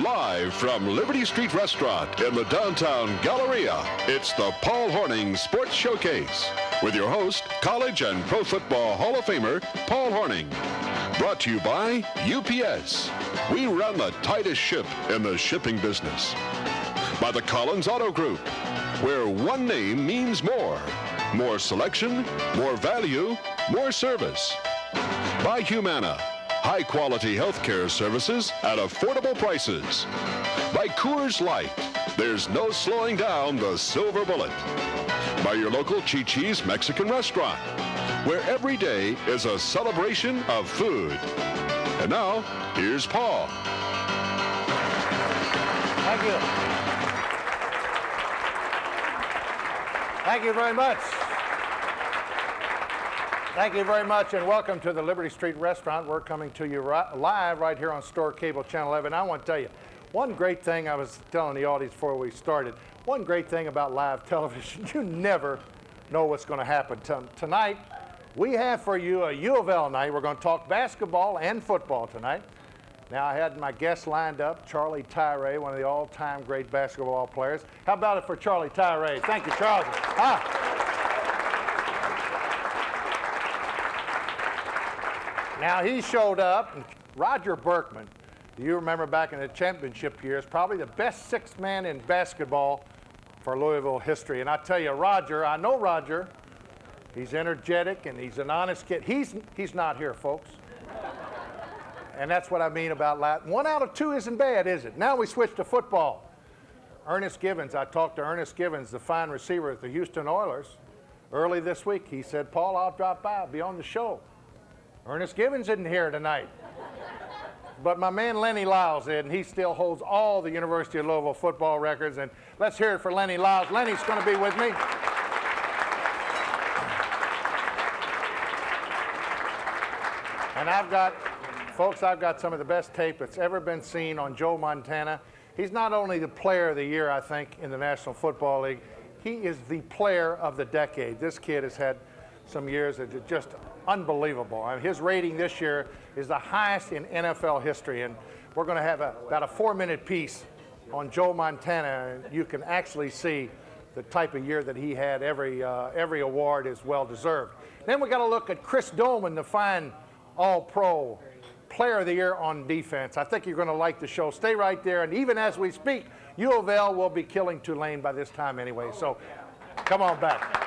Live from Liberty Street Restaurant in the downtown Galleria, it's the Paul Hornung Sports Showcase with your host, College and Pro Football Hall of Famer, Paul Hornung. Brought to you by UPS. We run the tightest ship in the shipping business. By the Collins Auto Group, where one name means more. More selection, more value, more service. By Humana. High-quality healthcare services at affordable prices. By Coors Light, there's no slowing down the silver bullet. By your local Chi-Chi's Mexican restaurant, where every day is a celebration of food. And now, here's Paul. Thank you. Thank you very much. Thank you very much, and welcome to the Liberty Street Restaurant. We're coming to you live right here on Store Cable Channel 11. I want to tell you, one great thing I was telling the audience before we started, one great thing about live television, you never know what's going to happen. Tonight, we have for you a U of L night. We're going to talk basketball and football tonight. Now, I had my guests lined up, Charlie Tyree, one of the all-time great basketball players. How about it for Charlie Tyree? Thank you, Charlie. Now, he showed up, and Roger Berkman, you remember back in the championship years, probably the best sixth man in basketball for Louisville history. And I tell you, Roger, I know Roger. He's energetic, and he's an honest kid. He's not here, folks. And that's what I mean about that. 1 out of 2 isn't bad, is it? Now we switch to football. Ernest Givens, I talked to Ernest Givens, the fine receiver at the Houston Oilers, early this week. He said, Paul, I'll drop by, I'll be on the show. Ernest Givens isn't here tonight. But my man Lenny Lyles is, and he still holds all the University of Louisville football records. And let's hear it for Lenny Lyles. Lenny's going to be with me. And I've got some of the best tape that's ever been seen on Joe Montana. He's not only the player of the year, I think, in the National Football League, he is the player of the decade. This kid has had some years that are just unbelievable. I mean, his rating this year is the highest in NFL history, and we're going to have about a 4-minute piece on Joe Montana. You can actually see the type of year that he had. Every award is well deserved. Then we got to look at Chris Dolman, the fine All-Pro Player of the Year on defense. I think you're going to like the show. Stay right there, and even as we speak, U of L will be killing Tulane by this time anyway. So come on back.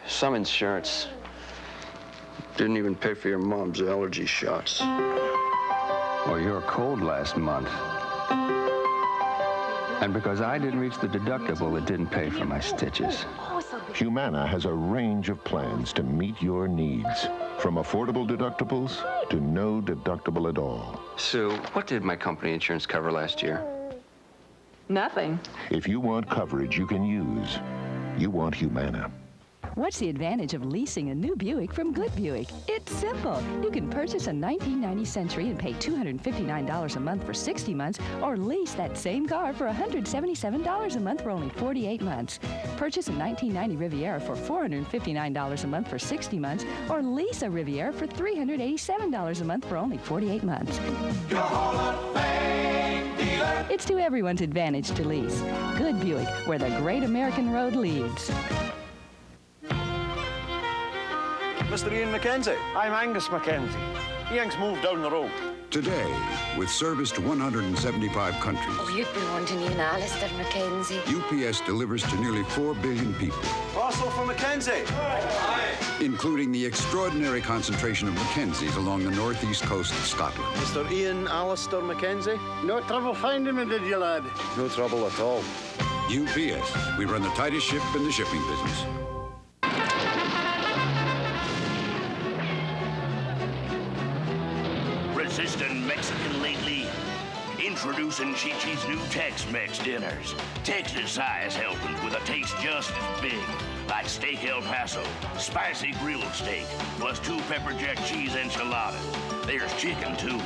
Some insurance didn't even pay for your mom's allergy shots. Or your cold last month. And because I didn't reach the deductible, it didn't pay for my stitches. Humana has a range of plans to meet your needs, from affordable deductibles to no deductible at all. Sue, what did my company insurance cover last year? Nothing. If you want coverage you can use, you want Humana. What's the advantage of leasing a new Buick from Good Buick? It's simple. You can purchase a 1990 Century and pay $259 a month for 60 months, or lease that same car for $177 a month for only 48 months. Purchase a 1990 Riviera for $459 a month for 60 months, or lease a Riviera for $387 a month for only 48 months. Your Hall of Fame dealer. It's to everyone's advantage to lease. Good Buick, where the great American road leads. Mr. Ian McKenzie. I'm Angus McKenzie. Ian's moved down the road. Today, with service to 175 countries. Oh, you'd be wanting Ian Alistair McKenzie. UPS delivers to nearly 4 billion people. Also for McKenzie. Aye. Including the extraordinary concentration of Mackenzies along the northeast coast of Scotland. Mr. Ian Alistair McKenzie. No trouble finding me, did you, lad? No trouble at all. UPS. We run the tightest ship in the shipping business. Resistant Mexican lately? Introducing Chi-Chi's new Tex-Mex dinners. Texas-size helpings with a taste just as big. Like steak El Paso, spicy grilled steak, plus 2 pepper jack cheese enchiladas. There's chicken, too.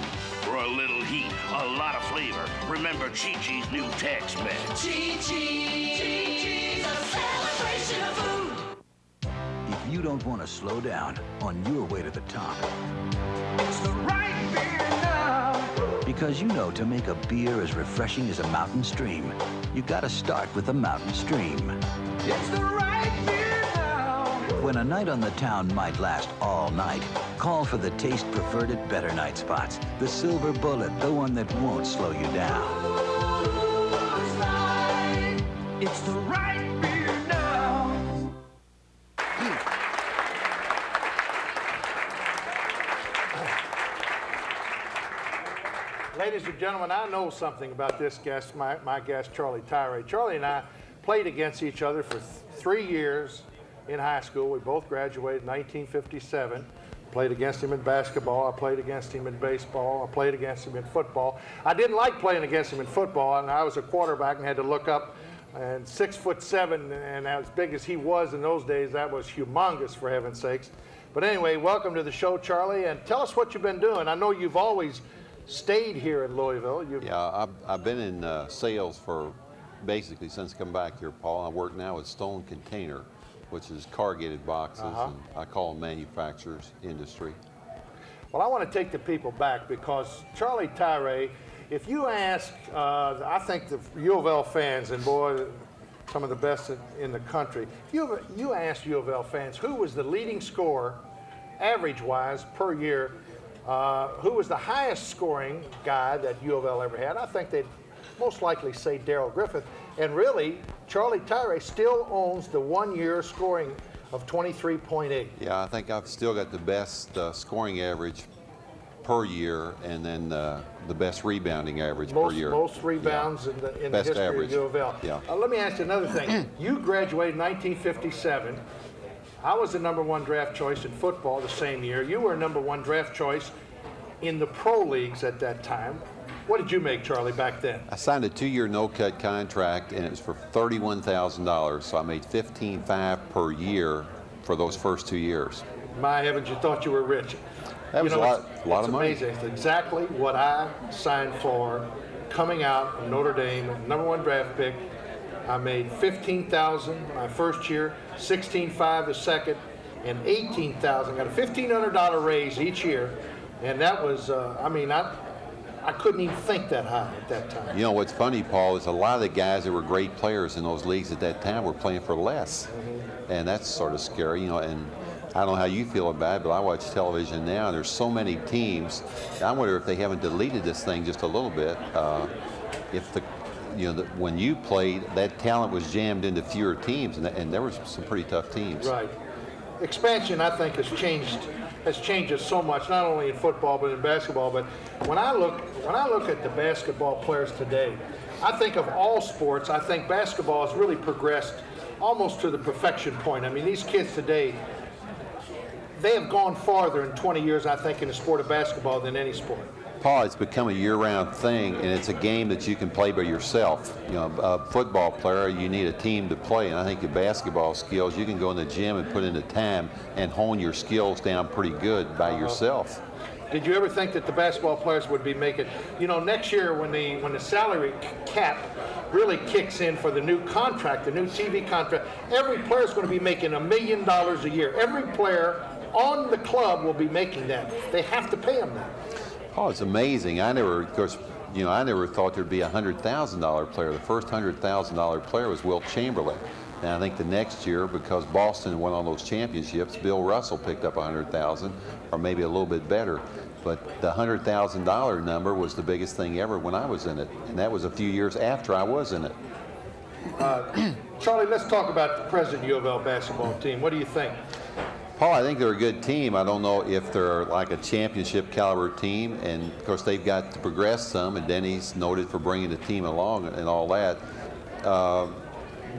For a little heat, a lot of flavor. Remember Chi-Chi's new Tex-Mex. Chi-Chi's a celebration of food. If you don't want to slow down on your way to the top, It's the right beer now. because you know to make a beer as refreshing as a mountain stream, you gotta start with a mountain stream. It's the right beer now. When a night on the town might last all night, call for the taste preferred at better night spots. The silver bullet, the one that won't slow you down. It's the right beer now. Ladies and gentlemen, I know something about this guest, my guest, Charlie Tyree. Charlie and I played against each other for 3 years in high school. We both graduated in 1957. Played against him in basketball. I played against him in baseball. I played against him in football. I didn't like playing against him in football, and I was a quarterback and had to look up. And 6'7", and as big as he was in those days, that was humongous, for heaven's sakes. But anyway, welcome to the show, Charlie, and tell us what you've been doing. I know you've always stayed here in Louisville. Yeah, I've been in sales for basically since coming back here, Paul. I work now with Stone Container, which is corrugated boxes, and I call them manufacturers industry. Well, I want to take the people back because Charlie Tyree, if you ask, I think the U of L fans, and boy, some of the best in the country, if you ask U of L fans who was the leading scorer, average-wise, per year, who was the highest scoring guy that U of L ever had, I think they'd most likely say Darrell Griffith. And really, Charlie Tyree still owns the one-year scoring of 23.8. Yeah, I think I've still got the best scoring average per year, and then the best rebounding average per year. Most rebounds in the history average. of U of L. Yeah. Let me ask you another thing. You graduated in 1957. I was the #1 draft choice in football the same year. You were #1 draft choice in the pro leagues at that time. What did you make, Charlie, back then? I signed a 2-year no-cut contract, and it was for $31,000, so I made $15,500 per year for those first 2 years. My heavens, you thought you were rich. That was a lot of money. It's amazing. It's exactly what I signed for coming out of Notre Dame, #1 draft pick. I made $15,000 my first year, $16,500 the second, and $18,000. Got a $1,500 raise each year, and that was, I couldn't even think that high at that time. You know what's funny, Paul, is a lot of the guys that were great players in those leagues at that time were playing for less, and that's sort of scary, you know. And I don't know how you feel about it, but I watch television now, and there's so many teams. I wonder if they haven't deleted this thing just a little bit. If when you played, that talent was jammed into fewer teams, and there were some pretty tough teams. Right. Expansion, I think, has changed us so much, not only in football but in basketball. But when I look at the basketball players today, I think of all sports, I think basketball has really progressed almost to the perfection point. I mean, these kids today, they have gone farther in 20 years, I think, in the sport of basketball than any sport. Paul, it's become a year-round thing, and it's a game that you can play by yourself. You know, a football player, you need a team to play, and I think your basketball skills, you can go in the gym and put in the time and hone your skills down pretty good by yourself. Did you ever think that the basketball players would be making, next year when the salary cap really kicks in for the new contract, the new TV contract, every player is going to be making $1 million a year. Every player on the club will be making that. They have to pay them that. Oh, it's amazing. Of course, you know, I never thought there'd be a $100,000 player. The first $100,000 player was Wilt Chamberlain. And I think the next year, because Boston won all those championships, Bill Russell picked up $100,000, or maybe a little bit better. But the $100,000 number was the biggest thing ever when I was in it, and that was a few years after I was in it. Charlie, let's talk about the present U of L basketball team. What do you think? Paul, I think they're a good team. I don't know if they're like a championship caliber team, and of course they've got to progress some, and Denny's noted for bringing the team along and all that.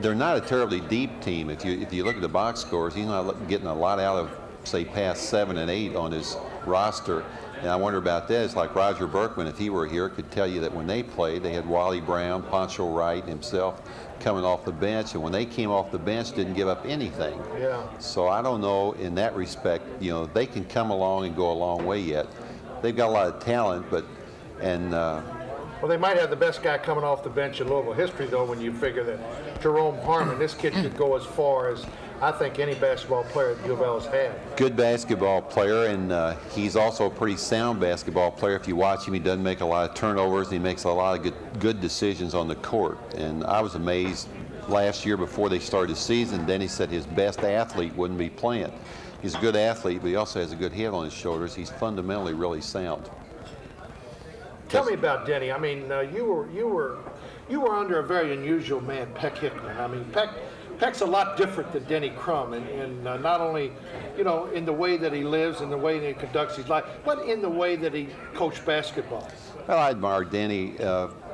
They're not a terribly deep team. If you look at the box scores, he's not getting a lot out of, say, past 7 and 8 on his roster. And I wonder about that. It's like Roger Berkman, if he were here, could tell you that when they played, they had Wally Brown, Pancho Wright, himself coming off the bench, and when they came off the bench, didn't give up anything. Yeah. So I don't know in that respect, you know, they can come along and go a long way yet. They've got a lot of talent, but, well, they might have the best guy coming off the bench in Louisville history, though, when you figure that Jerome Harmon, this kid could go as far as I think any basketball player at U of L has had. Good basketball player, and he's also a pretty sound basketball player. If you watch him, he doesn't make a lot of turnovers, and he makes a lot of good decisions on the court. And I was amazed last year before they started the season, Denny said his best athlete wouldn't be playing. He's a good athlete, but he also has a good head on his shoulders. He's fundamentally really sound. Tell me about Denny. I mean, you were under a very unusual man, Peck Hickman. I mean, Peck's a lot different than Denny Crum, and not only, you know, in the way that he lives and the way that he conducts his life, but in the way that he coached basketball. Well, I admire Denny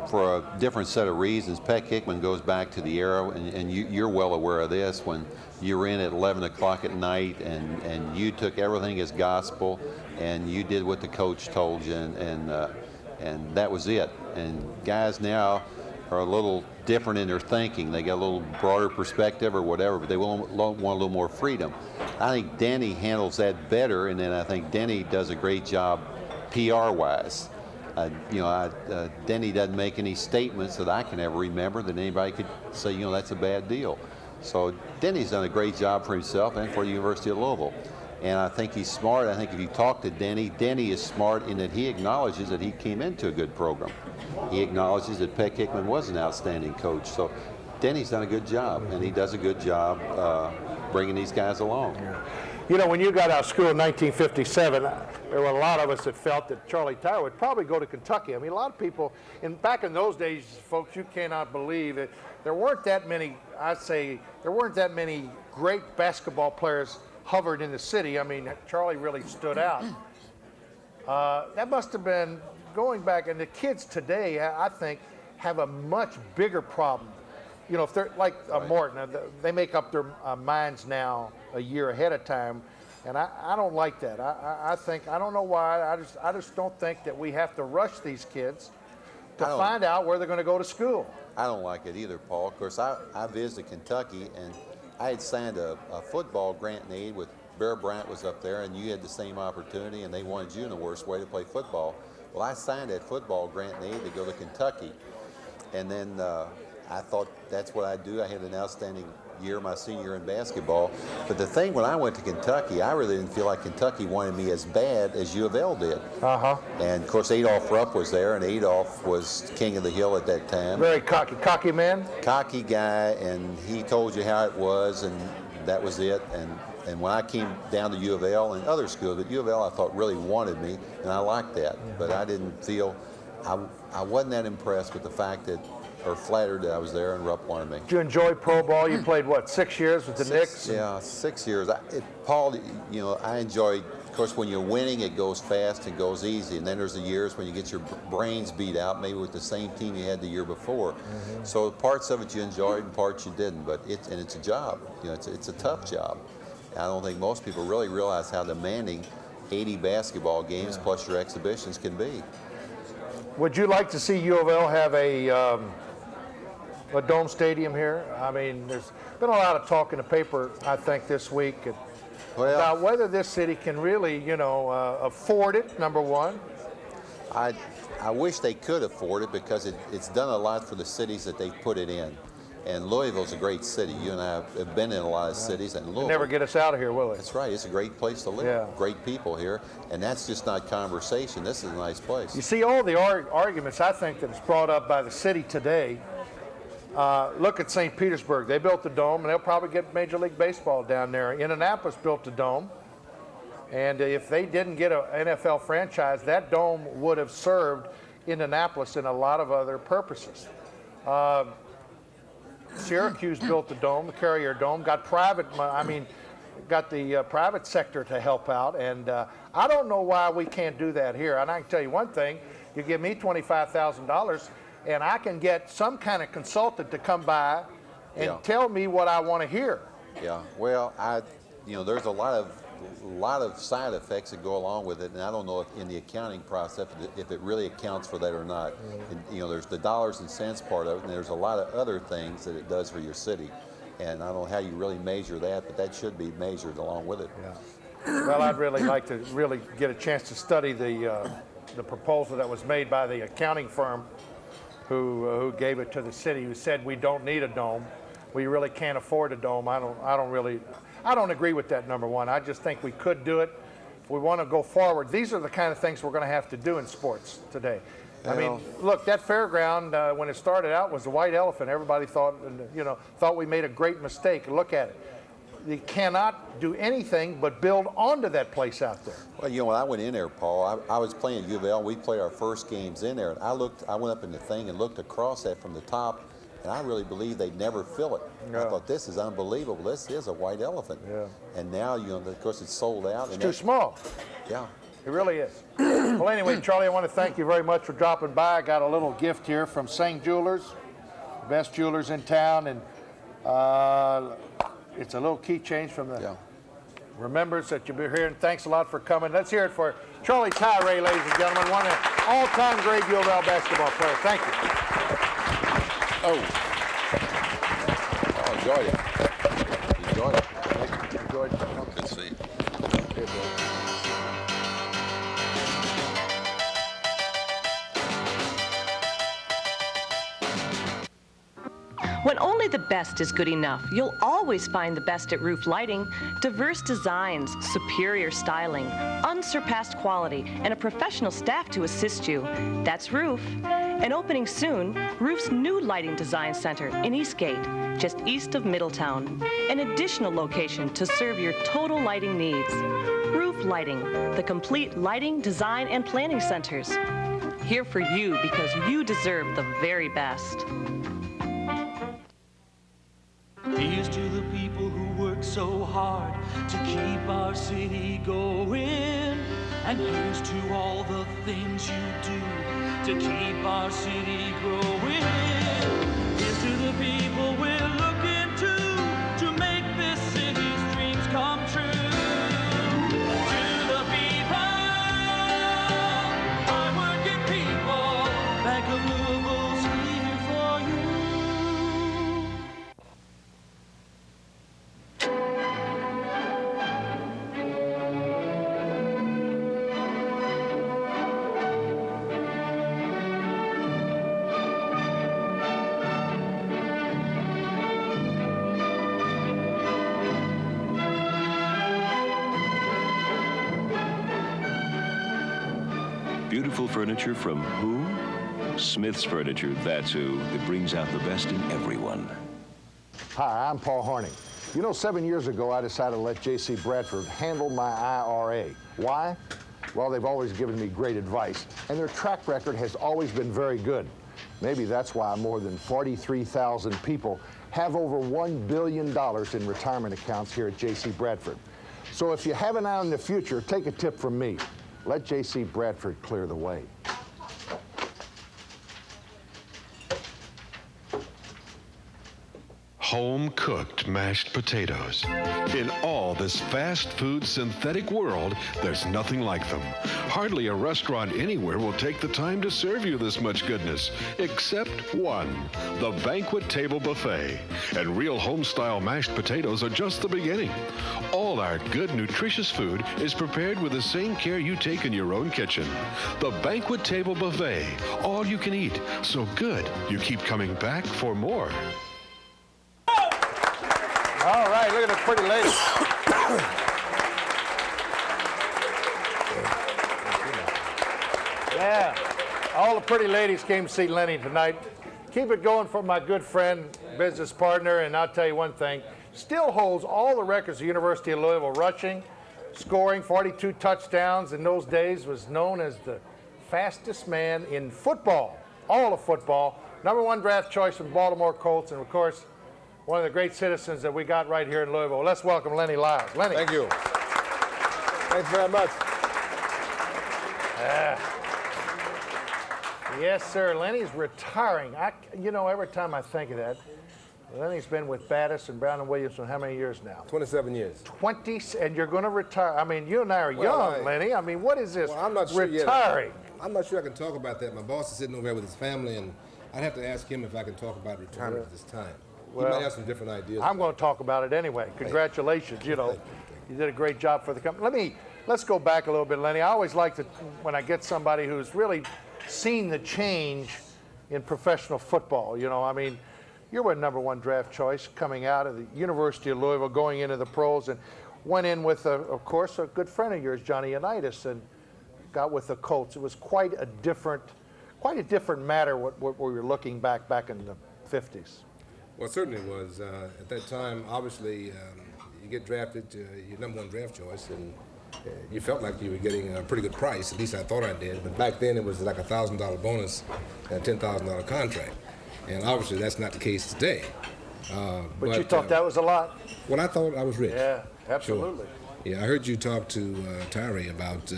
for a different set of reasons. Peck Hickman goes back to the era, and you're well aware of this, when you were in at 11 o'clock at night, and you took everything as gospel, and you did what the coach told you, and that was it. And guys now are a little different in their thinking. They got a little broader perspective or whatever, but they want a little more freedom. I think Denny handles that better, and then I think Denny does a great job PR-wise. Denny doesn't make any statements that I can ever remember that anybody could say, you know, that's a bad deal. So Denny's done a great job for himself and for the University of Louisville. And I think he's smart. I think if you talk to Denny, Denny is smart in that he acknowledges that he came into a good program. He acknowledges that Peck Hickman was an outstanding coach. So Denny's done a good job, and he does a good job bringing these guys along. You know, when you got out of school in 1957, there were a lot of us that felt that Charlie Tyra would probably go to Kentucky. I mean, a lot of people, back in those days, folks, you cannot believe it. There weren't that many, there weren't that many great basketball players hovered in the city. I mean, Charlie really stood out. That must have been going back, and the kids today, I think, have a much bigger problem. You know, if they're like Morton, they make up their minds now a year ahead of time, and I don't like that. I think, I don't know why, I just don't think that we have to rush these kids to find out where they're going to go to school. I don't like it either, Paul. Of course, I visited Kentucky, and I had signed a football grant and aid with Bear Bryant was up there, and you had the same opportunity, and they wanted you in the worst way to play football. Well, I signed that football grant and aid to go to Kentucky, and then I thought that's what I'd do. I had an outstanding year my senior year in basketball. But the thing, when I went to Kentucky, I really didn't feel like Kentucky wanted me as bad as U of L did. And of course, Adolph Rupp was there, and Adolph was king of the hill at that time. Very cocky man. Cocky guy, and he told you how it was, and that was it. And when I came down to U of L and other schools, but U of L I thought really wanted me, and I liked that. But I didn't feel, I wasn't that impressed with the fact that, or flattered that I was there and Rupp wanted me. Did you enjoy pro ball? You played, what, 6 years with the Knicks? Yeah, 6 years. Paul, you know, I enjoyed, of course, when you're winning, it goes fast and goes easy. And then there's the years when you get your brains beat out, maybe with the same team you had the year before. So parts of it you enjoyed and parts you didn't. But it's a job. You know, it's a tough job. I don't think most people really realize how demanding 80 basketball games plus your exhibitions can be. Would you like to see U of L have a dome stadium here? I mean, there's been a lot of talk in the paper, I think, this week about whether this city can really, you know, afford it, number one. I wish they could afford it, because it's done a lot for the cities that they put it in. And Louisville's a great city. You and I have been in a lot of cities, and Louisville. Never get us out of here, will it? That's right. It's a great place to live. Yeah. Great people here, and that's just not conversation. This is a nice place. You see, all the arguments I think that is brought up by the city today. Look at St. Petersburg. They built the dome, and they'll probably get Major League Baseball down there. Indianapolis built the dome, and if they didn't get an NFL franchise, that dome would have served Indianapolis in a lot of other purposes. Syracuse built the dome, the Carrier Dome, got the private sector to help out, and I don't know why we can't do that here. And I can tell you one thing, you give me $25,000 and I can get some kind of consultant to come by and tell me what I want to hear. Yeah, well, there's a lot of side effects that go along with it, and I don't know if in the accounting process if it really accounts for that or not. And, there's the dollars and cents part of it, and there's a lot of other things that it does for your city. And I don't know how you really measure that, but that should be measured along with it. Yeah. Well, I'd really like to really get a chance to study the proposal that was made by the accounting firm who gave it to the city, who said we don't need a dome. We really can't afford a dome. I don't agree with that, number one. I just think we could do it. If we want to go forward, these are the kind of things we're going to have to do in sports today. I mean, look, that fairground, when it started out, was a white elephant. Everybody thought we made a great mistake. Look at it. You cannot do anything but build onto that place out there. Well, when I went in there, Paul, I was playing at U of L. We played our first games in there, and I went up in the thing and looked across that from the top, and I really believed they'd never fill it. I thought, this is unbelievable. This is a white elephant. Yeah. And now, of course, it's sold out. It's too small. Yeah. It really is. Well, anyway, Charlie, I want to thank you very much for dropping by. I got a little gift here from Singh Jewelers, the best jewelers in town, and it's a little key change from the remembrance that you'll be here. And thanks a lot for coming. Let's hear it for Charlie Tyree, ladies and gentlemen, one of the all-time great U of L basketball players. Thank you. I enjoyed it. Enjoyed it. Enjoyed it. Good to see you. Good, When only the best is good enough, you'll always find the best at Roof Lighting. Diverse designs, superior styling, unsurpassed quality, and a professional staff to assist you. That's Roof. And opening soon, Roof's new lighting design center in Eastgate, just east of Middletown. An additional location to serve your total lighting needs. Roof Lighting, the complete lighting, design, and planning centers. Here for you because you deserve the very best. Here's to the people who work so hard to keep our city going. And here's to all the things you do to keep our city growing. Here's to the people we're looking to make this city's dreams come true. To the people, hard-working people, Bank of Louisville's here for you. Beautiful furniture from who? Smith's Furniture, that's who. That brings out the best in everyone. Hi, I'm Paul Hornung. 7 years ago, I decided to let J.C. Bradford handle my IRA. Why? Well, they've always given me great advice, and their track record has always been very good. Maybe that's why more than 43,000 people have over $1 billion in retirement accounts here at J.C. Bradford. So if you have an eye on the future, take a tip from me. Let J.C. Bradford clear the way. Home-cooked mashed potatoes. In all this fast food synthetic world, there's nothing like them. Hardly a restaurant anywhere will take the time to serve you this much goodness, except one, the Banquet Table Buffet. And real home-style mashed potatoes are just the beginning. All our good, nutritious food is prepared with the same care you take in your own kitchen. The Banquet Table Buffet, all you can eat, so good you keep coming back for more. the pretty ladies. Yeah, all the pretty ladies came to see Lenny tonight. Keep it going for my good friend, business partner, and I'll tell you one thing, still holds all the records at the University of Louisville, rushing, scoring 42 touchdowns. In those days was known as the fastest man in football, all of football. #1 draft choice from Baltimore Colts, and of course, one of the great citizens that we got right here in Louisville. Let's welcome Lenny Lyles. Lenny. Thank you. Thanks very much. Yes, sir. Lenny's retiring. You know, every time I think of that, Lenny's been with Battis and Brown and Williamson how many years now? 27 years. 20, and you're going to retire. I mean, you and I are young, Lenny. I mean, what is this? Well, I'm not sure retiring. I'm not sure I can talk about that. My boss is sitting over there with his family, and I'd have to ask him if I can talk about retirement at this time. Well, he might have some different ideas. I'm going to talk about it anyway. Congratulations. You know, you did a great job for the company. Let's go back a little bit, Lenny. I always like to, when I get somebody who's really seen the change in professional football. You know, I mean, you were a #1 draft choice coming out of the University of Louisville, going into the pros, and went in with, of course, a good friend of yours, Johnny Unitas, and got with the Colts. It was quite a different matter what we were looking back in the 50s. Well, it certainly was. At that time, obviously, you get drafted, your #1 draft choice, and you felt like you were getting a pretty good price. At least I thought I did. But back then, it was like a $1,000 bonus and a $10,000 contract. And obviously, that's not the case today. But you thought that was a lot? Well, I thought I was rich. Yeah, absolutely. Sure. Yeah, I heard you talk to Tyree about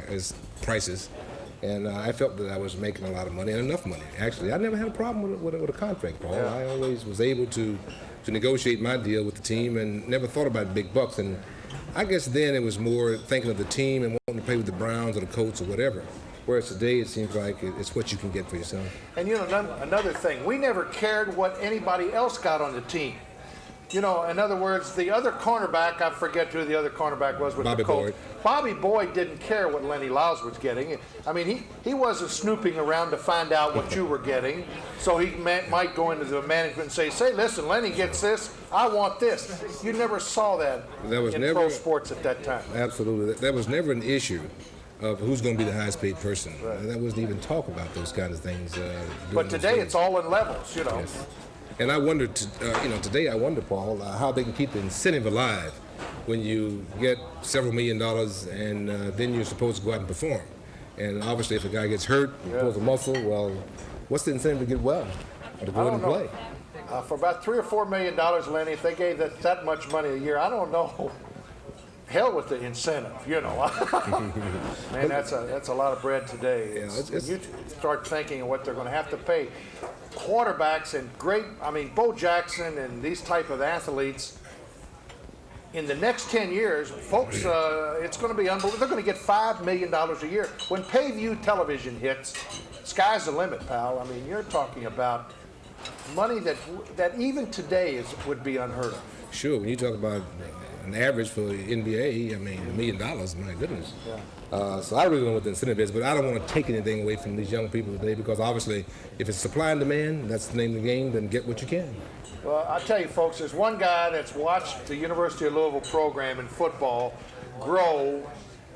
his prices. And I felt that I was making a lot of money and enough money. Actually, I never had a problem with a contract, Paul. Yeah. I always was able to negotiate my deal with the team and never thought about big bucks. And I guess then it was more thinking of the team and wanting to play with the Browns or the Colts or whatever. Whereas today it seems like it's what you can get for yourself. And you know, another thing, we never cared what anybody else got on the team. You know, in other words, the other cornerback, I forget who the other cornerback was with Bobby the Colts. Boyd. Bobby Boyd didn't care what Lenny Lyles was getting. I mean, he wasn't snooping around to find out what you were getting. So he might go into the management and say, listen, Lenny gets this, I want this. You never saw that in pro sports at that time. Absolutely. That was never an issue of who's going to be the highest paid person. Right. That wasn't even talk about those kind of things. But today it's all in levels, you know. Yes. And I wondered, today I wonder, Paul, how they can keep the incentive alive when you get several $1 million and then you're supposed to go out and perform. And obviously if a guy gets hurt, pulls a muscle, well, what's the incentive to get well, to go out and play? For about $3 or $4 million, Lenny, if they gave that much money a year, I don't know. Hell with the incentive, you know. Man, that's a lot of bread today. Yeah, you start thinking of what they're going to have to pay quarterbacks and Bo Jackson and these type of athletes. In the next 10 years, folks, it's going to be unbelievable. They're going to get $5 million a year. When pay-view television hits, sky's the limit, pal. I mean, you're talking about money that even today would be unheard of. Sure, when you talk about an average for the NBA, I mean, $1 million, my goodness. Yeah. So I really don't know what the incentive is, but I don't want to take anything away from these young people today because obviously if it's supply and demand, that's the name of the game, then get what you can. Well, I'll tell you, folks, there's one guy that's watched the University of Louisville program in football grow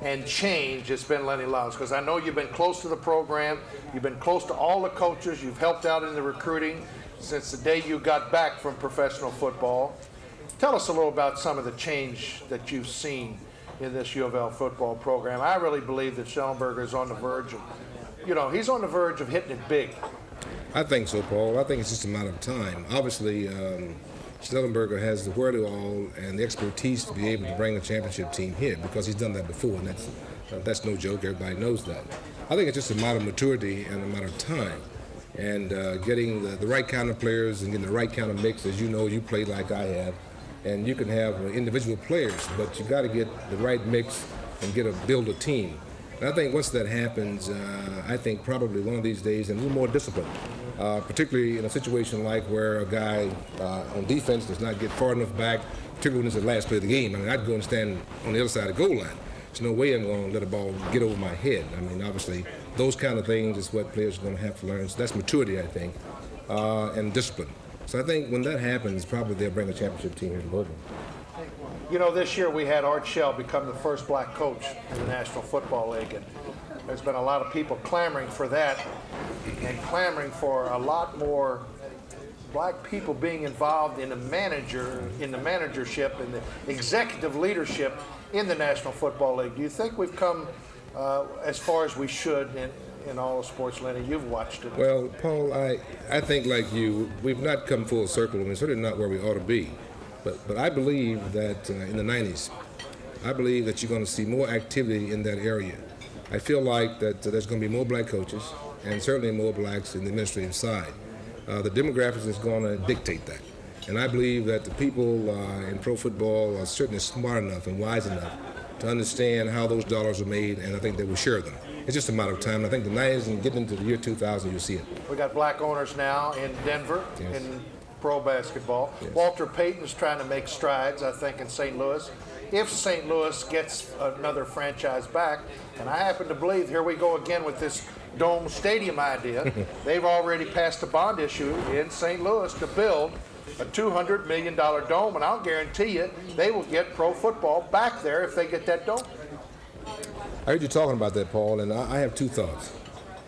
and change. It's been Lenny Lyles, because I know you've been close to the program. You've been close to all the coaches. You've helped out in the recruiting since the day you got back from professional football. Tell us a little about some of the change that you've seen in this U of L football program. I really believe that Schellenberger is on the verge of, he's on the verge of hitting it big. I think so, Paul. I think it's just a matter of time. Obviously, Schellenberger has the wherewithal and the expertise to be able to bring a championship team here because he's done that before, and that's no joke. Everybody knows that. I think it's just a matter of maturity and a matter of time. And getting the right kind of players and getting the right kind of mix. As you know, you played like I have. And you can have individual players, but you got to get the right mix and build a team. And I think once that happens, I think probably one of these days, and a little more discipline, particularly in a situation like where a guy on defense does not get far enough back, particularly when it's the last play of the game. I mean, I'd go and stand on the other side of the goal line. There's no way I'm going to let a ball get over my head. I mean, obviously, those kind of things is what players are going to have to learn. So that's maturity, I think, and discipline. So I think when that happens, probably they'll bring a championship team here to Louisville. You know, this year we had Art Shell become the first black coach in the National Football League, and there's been a lot of people clamoring for that and clamoring for a lot more black people being involved in the managership and the executive leadership in the National Football League. Do you think we've come as far as we should in all of sports, Lenny? You've watched it. Well, Paul, I think like you, we've not come full circle, and certainly not where we ought to be. But I believe that in the 90s, I believe that you're going to see more activity in that area. I feel like that there's going to be more black coaches and certainly more blacks in the administrative side. The demographics is going to dictate that. And I believe that the people in pro football are certainly smart enough and wise enough to understand how those dollars are made, and I think they will share them. It's just a matter of time. I think the 90s and getting into the year 2000, you'll see it. We got black owners now in Denver, yes, in pro basketball. Yes. Walter Payton's trying to make strides, I think, in St. Louis. If St. Louis gets another franchise back, and I happen to believe, here we go again with this Dome Stadium idea, they've already passed a bond issue in St. Louis to build a $200 million dome, and I'll guarantee you they will get pro football back there if they get that dome. I heard you talking about that, Paul, and I have two thoughts.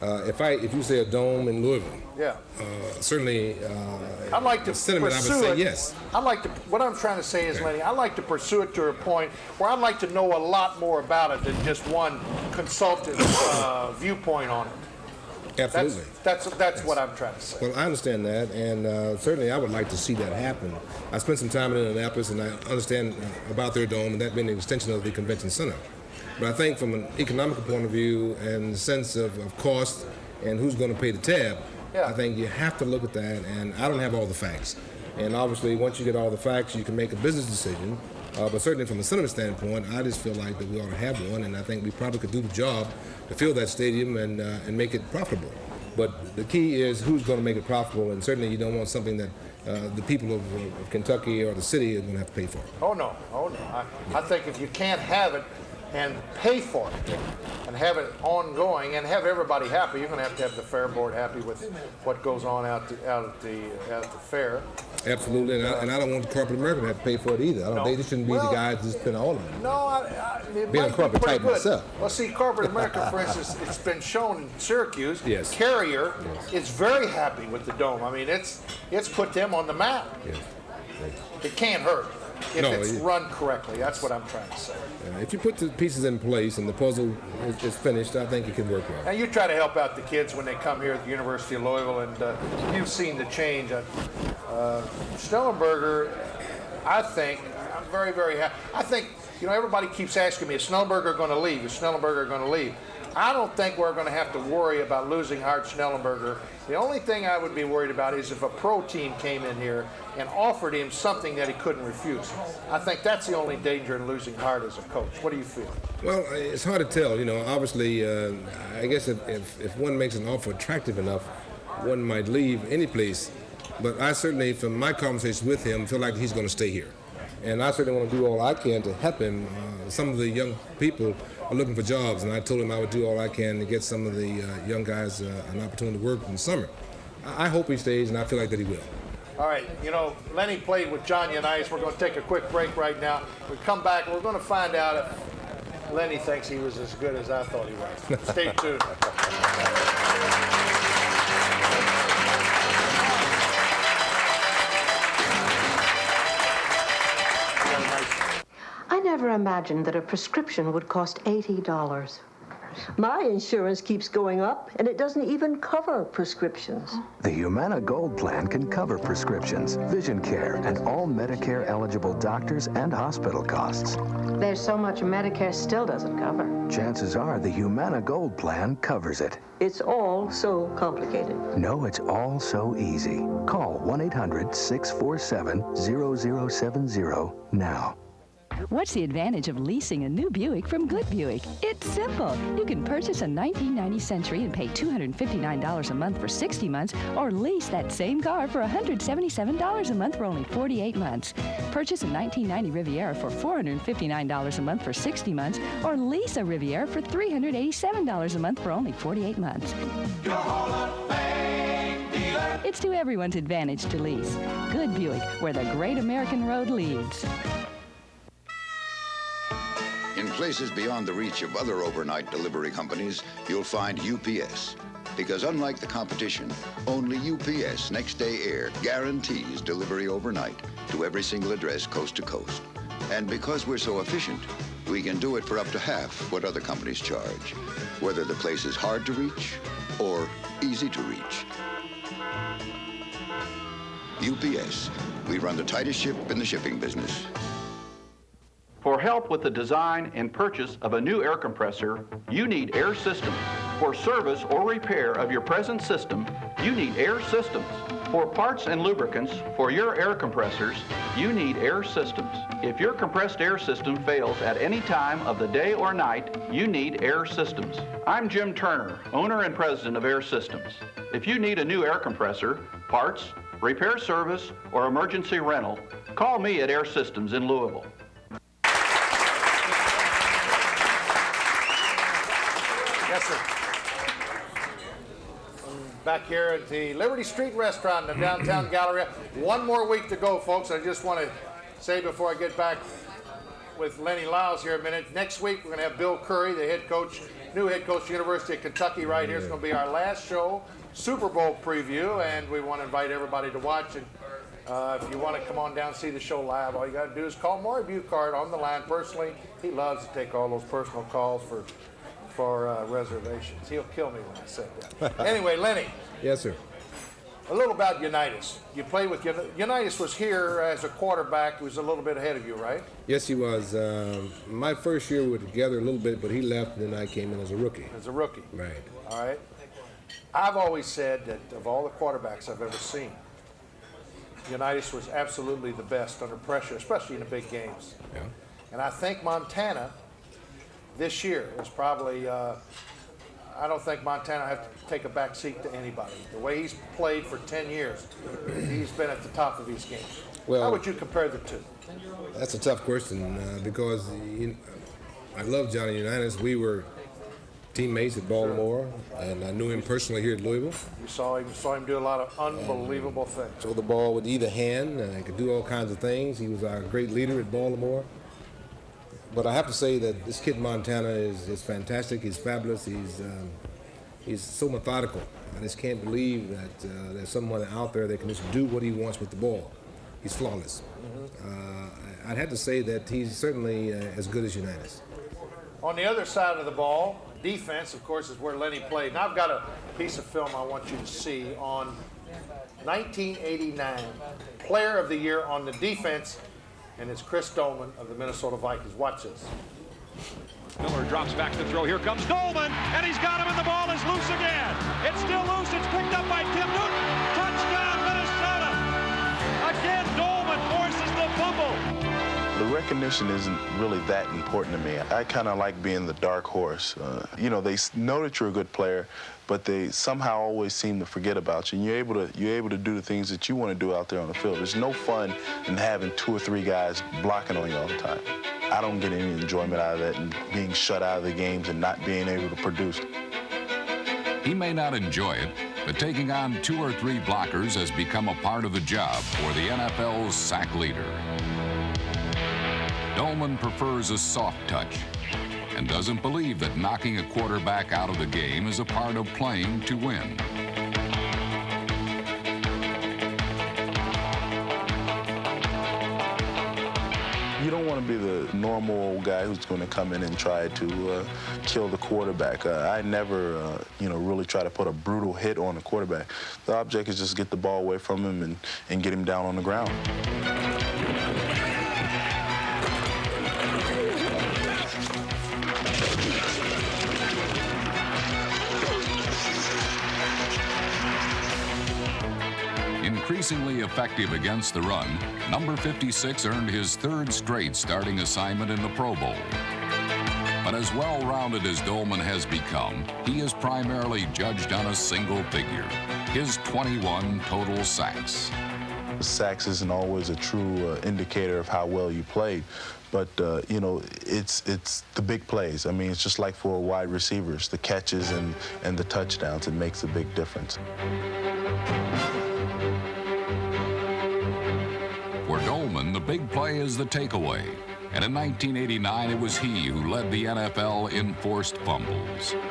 If you say a dome in Louisville, yeah, certainly I'd like to pursue I would say yes. I'd like to. What I'm trying to say is, Lenny, I'd like to pursue it to a point where I'd like to know a lot more about it than just one consultant's viewpoint on it. Absolutely. That's yes, what I'm trying to say. Well, I understand that, and certainly I would like to see that happen. I spent some time in Indianapolis, and I understand about their dome, and that being an extension of the convention center. But I think from an economical point of view and the sense of cost and who's going to pay the tab, yeah, I think you have to look at that, and I don't have all the facts. And obviously, once you get all the facts, you can make a business decision. But certainly from a sentiment standpoint, I just feel like that we ought to have one, and I think we probably could do the job to fill that stadium and make it profitable. But the key is who's going to make it profitable, and certainly you don't want something that the people of Kentucky or the city are going to have to pay for. Oh, no. I think if you can't have it and pay for it and have it ongoing and have everybody happy, you're going to have the fair board happy with what goes on out at the fair. Absolutely, and I don't want the corporate America to have to pay for it either. They shouldn't be the guys that spend all of it. No, it being might a corporate be type good. myself. Well, see, corporate America, for instance, it's been shown in Syracuse. Yes. Carrier yes, is very happy with the dome. I mean, it's put them on the map. Yes. It can't hurt if it's run correctly. That's what I'm trying to say. If you put the pieces in place and the puzzle is finished, I think it can work well. And you try to help out the kids when they come here at the University of Louisville, and you've seen the change. Snellenberger, I think, I'm very, very happy. I think, everybody keeps asking me, is Snellenberger going to leave? Is Snellenberger going to leave? I don't think we're going to have to worry about losing Art Snellenberger. The only thing I would be worried about is if a pro team came in here and offered him something that he couldn't refuse. I think that's the only danger in losing Hart as a coach. What do you feel? Well, it's hard to tell. Obviously, I guess if one makes an offer attractive enough, one might leave any place. But I certainly, from my conversation with him, feel like he's going to stay here. And I certainly want to do all I can to help him. Some of the young people are looking for jobs, and I told him I would do all I can to get some of the young guys an opportunity to work in the summer. I hope he stays, and I feel like that he will. All right, Lenny played with Johnny and Ice. We're going to take a quick break right now. We come back, we're going to find out if Lenny thinks he was as good as I thought he was. Stay tuned. I never imagined that a prescription would cost $80. My insurance keeps going up, and it doesn't even cover prescriptions. The Humana Gold Plan can cover prescriptions, vision care, and all Medicare-eligible doctors and hospital costs. There's so much Medicare still doesn't cover. Chances are the Humana Gold Plan covers it. It's all so complicated. No, it's all so easy. Call 1-800-647-0070 now. What's the advantage of leasing a new Buick from Good Buick? It's simple. You can purchase a 1990 Century and pay $259 a month for 60 months, or lease that same car for $177 a month for only 48 months. Purchase a 1990 Riviera for $459 a month for 60 months, or lease a Riviera for $387 a month for only 48 months. It's to everyone's advantage to lease. Good Buick, where the great American road leads. In places beyond the reach of other overnight delivery companies, you'll find UPS. Because unlike the competition, only UPS Next Day Air guarantees delivery overnight to every single address coast to coast. And because we're so efficient, we can do it for up to half what other companies charge, whether the place is hard to reach or easy to reach. UPS, we run the tightest ship in the shipping business. For help with the design and purchase of a new air compressor, you need Air Systems. For service or repair of your present system, you need Air Systems. For parts and lubricants for your air compressors, you need Air Systems. If your compressed air system fails at any time of the day or night, you need Air Systems. I'm Jim Turner, owner and president of Air Systems. If you need a new air compressor, parts, repair service, or emergency rental, call me at Air Systems in Louisville. Yes, sir. Back here at the Liberty Street Restaurant in the downtown Galleria. One more week to go, folks. I just want to say before I get back with Lenny Lyles here a minute, next week we're going to have Bill Curry, the head coach, new head coach, University of Kentucky, right here. It's going to be our last show, Super Bowl preview, and we want to invite everybody to watch. And if you want to come on down and see the show live, all you got to do is call Maury Bucard on the line personally. He loves to take all those personal calls for reservations. He'll kill me when I say that. Anyway, Lenny. Yes, sir. A little about Unitas. You played with Unitas was here as a quarterback. He was a little bit ahead of you, right? Yes, he was. My first year we were together a little bit, but he left, and then I came in as a rookie. As a rookie. Right. All right. I've always said that of all the quarterbacks I've ever seen, Unitas was absolutely the best under pressure, especially in the big games. Yeah. And I think Montana this year was probably, I don't think Montana has to take a back seat to anybody. The way he's played for 10 years, he's been at the top of his game. Well, how would you compare the two? That's a tough question because I love Johnny Unitas. We were teammates at Baltimore, and I knew him personally here at Louisville. You saw him do a lot of unbelievable things. Throw the ball with either hand, he could do all kinds of things. He was our great leader at Baltimore. But I have to say that this kid in Montana is fantastic. He's fabulous. He's so methodical. I just can't believe that there's someone out there that can just do what he wants with the ball. He's flawless. Mm-hmm. I'd have to say that he's certainly as good as Unitas. On the other side of the ball, defense, of course, is where Lenny played. Now I've got a piece of film I want you to see on 1989 Player of the Year on the defense. And it's Chris Dolman of the Minnesota Vikings. Watch this. Miller drops back to throw. Here comes Dolman, and he's got him, and the ball is loose again. It's still loose. It's picked up by Tim Newton. Touchdown, Minnesota. Again, Dolman forces the fumble. The recognition isn't really that important to me. I kind of like being the dark horse. They know that you're a good player, but they somehow always seem to forget about you. And you're able to do the things that you want to do out there on the field. There's no fun in having 2 or 3 guys blocking on you all the time. I don't get any enjoyment out of that and being shut out of the games and not being able to produce. He may not enjoy it, but taking on 2 or 3 blockers has become a part of the job for the NFL's sack leader. Dolman prefers a soft touch and doesn't believe that knocking a quarterback out of the game is a part of playing to win. You don't want to be the normal guy who's going to come in and try to kill the quarterback. I never, really try to put a brutal hit on the quarterback. The object is just get the ball away from him and get him down on the ground. Increasingly effective against the run, number 56 earned his 3rd straight starting assignment in the Pro Bowl. But as well-rounded as Dolman has become, he is primarily judged on a single figure, his 21 total sacks. Sacks isn't always a true indicator of how well you played, but it's the big plays. I mean, it's just like for wide receivers, the catches and the touchdowns, it makes a big difference. For Dolman, the big play is the takeaway. And in 1989, it was he who led the NFL in forced fumbles. That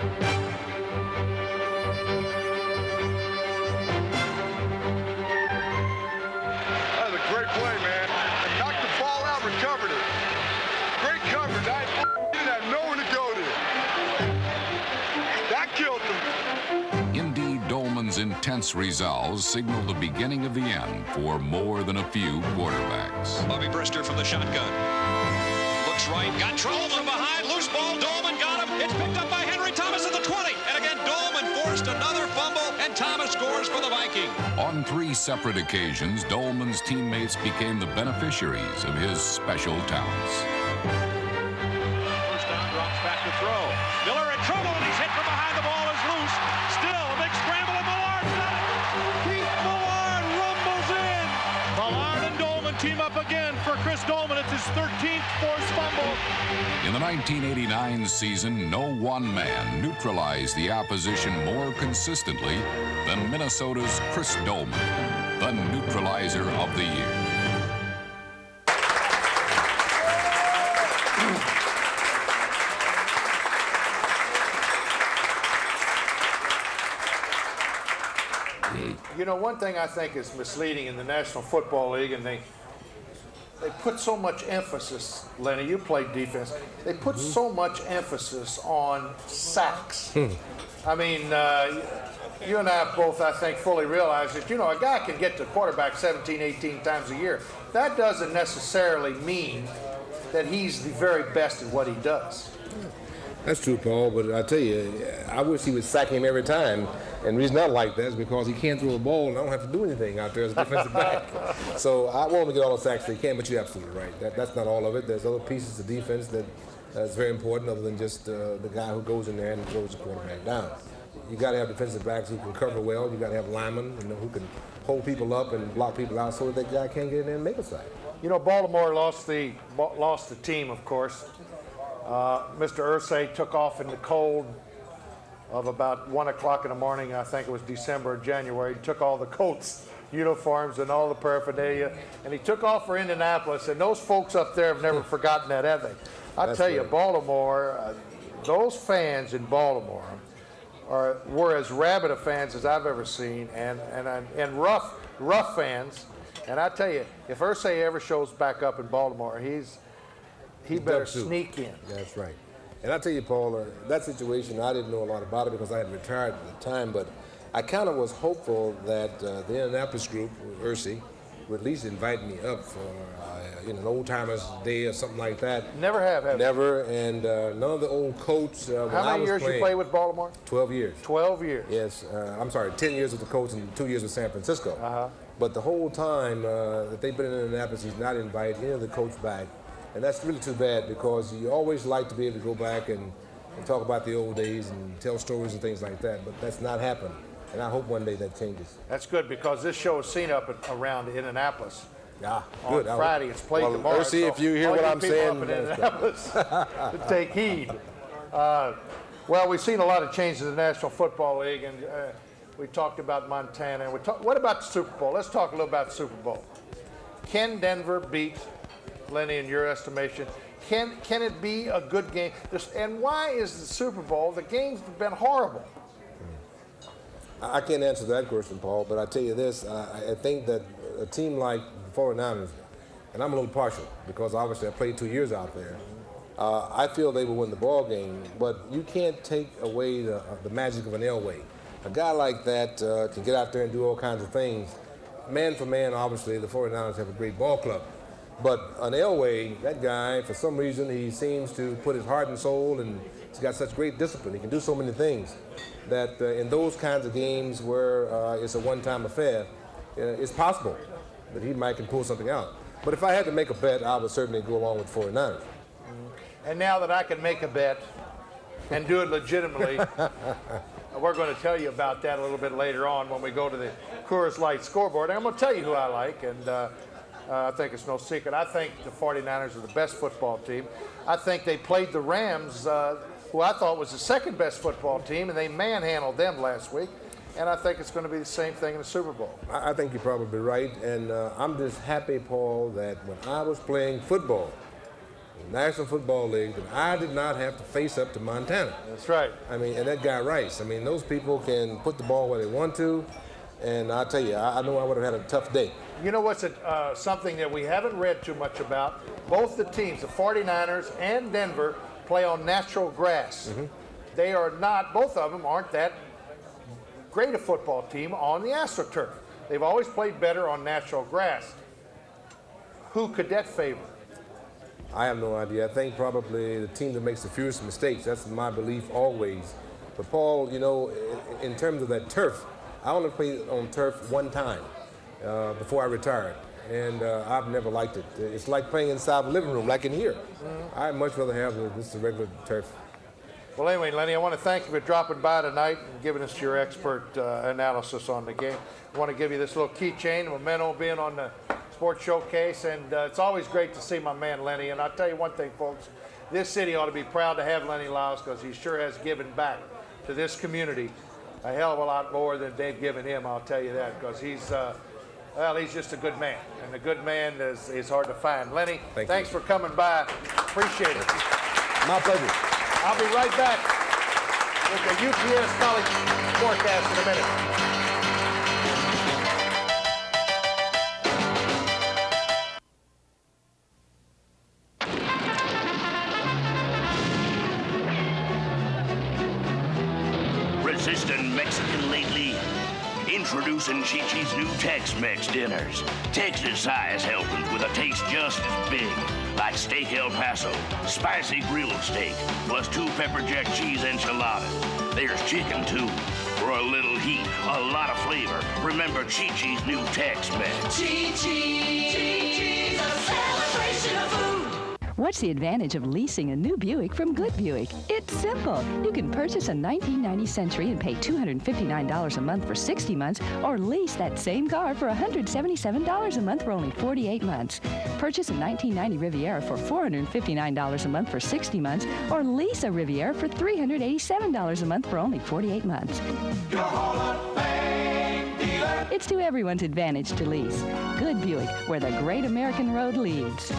was a great play, man. Knocked the ball out, recovered it. Great coverage. I didn't have nowhere to go to. That killed them. Indeed, Dolman's intense resolve signaled the beginning of the end for more than a few quarterbacks. Bobby Brister from the shotgun. Looks right, got trouble from behind, loose ball, Dolman got him. It's picked up by Henry Thomas at the 20. And again, Dolman forced another fumble, and Thomas scores for the Viking. On 3 separate occasions, Dolman's teammates became the beneficiaries of his special talents. First down, drops back to throw. Miller in trouble, and he's hit from behind. The ball is loose. Still a big scramble, and Millard's got it. Keith Millard rumbles in. Millard and Dolman team up again for Chris Dolman. It's his 13th forced fumble. In the 1989 season, no one man neutralized the opposition more consistently than Minnesota's Chris Dolman, the neutralizer of the year. You know, one thing I think is misleading in the National Football League, and they put so much emphasis, Lenny, you played defense, they put so much emphasis on sacks. I mean, you and I both, I think, fully realize that, you know, a guy can get to quarterback 17, 18 times a year. That doesn't necessarily mean that he's the very best at what he does. That's true, Paul, but I tell you, I wish he would sack him every time. And the reason I like that is because he can't throw a ball and I don't have to do anything out there as a defensive back. So I want him to get all the sacks they can, but you're absolutely right. That's not all of it. There's other pieces of defense that's very important other than just the guy who goes in there and throws the quarterback down. You got to have defensive backs who can cover well. You got to have linemen, you know, who can hold people up and block people out so that guy can't get in there and make a sack. You know, Baltimore lost the team, of course. Mr. Irsay took off in the cold of about 1 o'clock in the morning. I think it was December or January. He took all the Colts uniforms and all the paraphernalia, and he took off for Indianapolis. And those folks up there have never forgotten that, have they? I tell you, Baltimore, those fans in Baltimore were as rabid of fans as I've ever seen, and rough fans. And I tell you, if Irsay ever shows back up in Baltimore, he better sneak in. That's right. And I tell you, Paul, that situation, I didn't know a lot about it because I had retired at the time, but I kind of was hopeful that the Indianapolis group, Irsay, would at least invite me up for an old-timers day or something like that. Never have Never, and none of the old Colts. How many years you play with Baltimore? 12 years. 12 years. Yes, I'm sorry, 10 years with the Colts and 2 years with San Francisco. But the whole time that they've been in Indianapolis, he's not invited any of the coach back. And that's really too bad because you always like to be able to go back and talk about the old days and tell stories and things like that, but that's not happened. And I hope one day that changes. That's good because this show is seen up around Indianapolis. Yeah, good. On Friday, it's played tomorrow. Irsay, if you hear what I'm saying, up in Indianapolis, take heed. Well, we've seen a lot of changes in the National Football League, and we talked about Montana. What about the Super Bowl? Let's talk a little about the Super Bowl. Can Denver beat Lenny, in your estimation? Can it be a good game? And why is the Super Bowl, the games have been horrible? I can't answer that question, Paul, but I tell you this, I think that a team like the 49ers, and I'm a little partial because obviously I played 2 years out there, I feel they will win the ball game, but you can't take away the magic of an Elway. A guy like that can get out there and do all kinds of things. Man for man, obviously, the 49ers have a great ball club. But an Elway, that guy, for some reason, he seems to put his heart and soul, and he's got such great discipline. He can do so many things that in those kinds of games where it's a one-time affair, it's possible that he might can pull something out. But if I had to make a bet, I would certainly go along with 49ers. And now that I can make a bet and do it legitimately, we're going to tell you about that a little bit later on when we go to the Coors Light scoreboard. And I'm going to tell you who I like, and I think it's no secret. I think the 49ers are the best football team. I think they played the Rams, who I thought was the second best football team, and they manhandled them last week. And I think it's going to be the same thing in the Super Bowl. I think you're probably right. And I'm just happy, Paul, that when I was playing football, National Football League, that I did not have to face up to Montana. That's right. I mean, and that guy Rice. I mean, those people can put the ball where they want to, and I'll tell you, I know I would have had a tough day. You know what's something that we haven't read too much about? Both the teams, the 49ers and Denver, play on natural grass. Mm-hmm. They are not, both of them aren't that great a football team on the AstroTurf. They've always played better on natural grass. Who could that favor? I have no idea. I think probably the team that makes the fewest mistakes. That's my belief always. But Paul, you know, in terms of that turf, I only played on turf one time before I retired, and I've never liked it. It's like playing inside the living room, like in here. I'd much rather have just a regular turf. Well, anyway, Lenny, I want to thank you for dropping by tonight and giving us your expert analysis on the game. I want to give you this little keychain, memento being on the Sports Showcase, and it's always great to see my man Lenny. And I'll tell you one thing, folks, this city ought to be proud to have Lenny Lyles because he sure has given back to this community a hell of a lot more than they've given him, I'll tell you that, because he's just a good man, and a good man is hard to find. Lenny, thanks for coming by. Appreciate it. My pleasure. I'll be right back with the UPS College forecast in a minute. Resistant Mexican lately? Introducing Chi-Chi's new Tex-Mex dinners. Texas-size helpings with a taste just as big. Like steak El Paso, spicy grilled steak, plus 2 pepper jack cheese enchiladas. There's chicken, too. For a little heat, a lot of flavor. Remember Chi-Chi's new Tex-Mex. Chi-Chi's a celebration of food. What's the advantage of leasing a new Buick from Good Buick? It's simple. You can purchase a 1990 Century and pay $259 a month for 60 months, or lease that same car for $177 a month for only 48 months. Purchase a 1990 Riviera for $459 a month for 60 months, or lease a Riviera for $387 a month for only 48 months. It's to everyone's advantage to lease. Good Buick, where the great American road leads.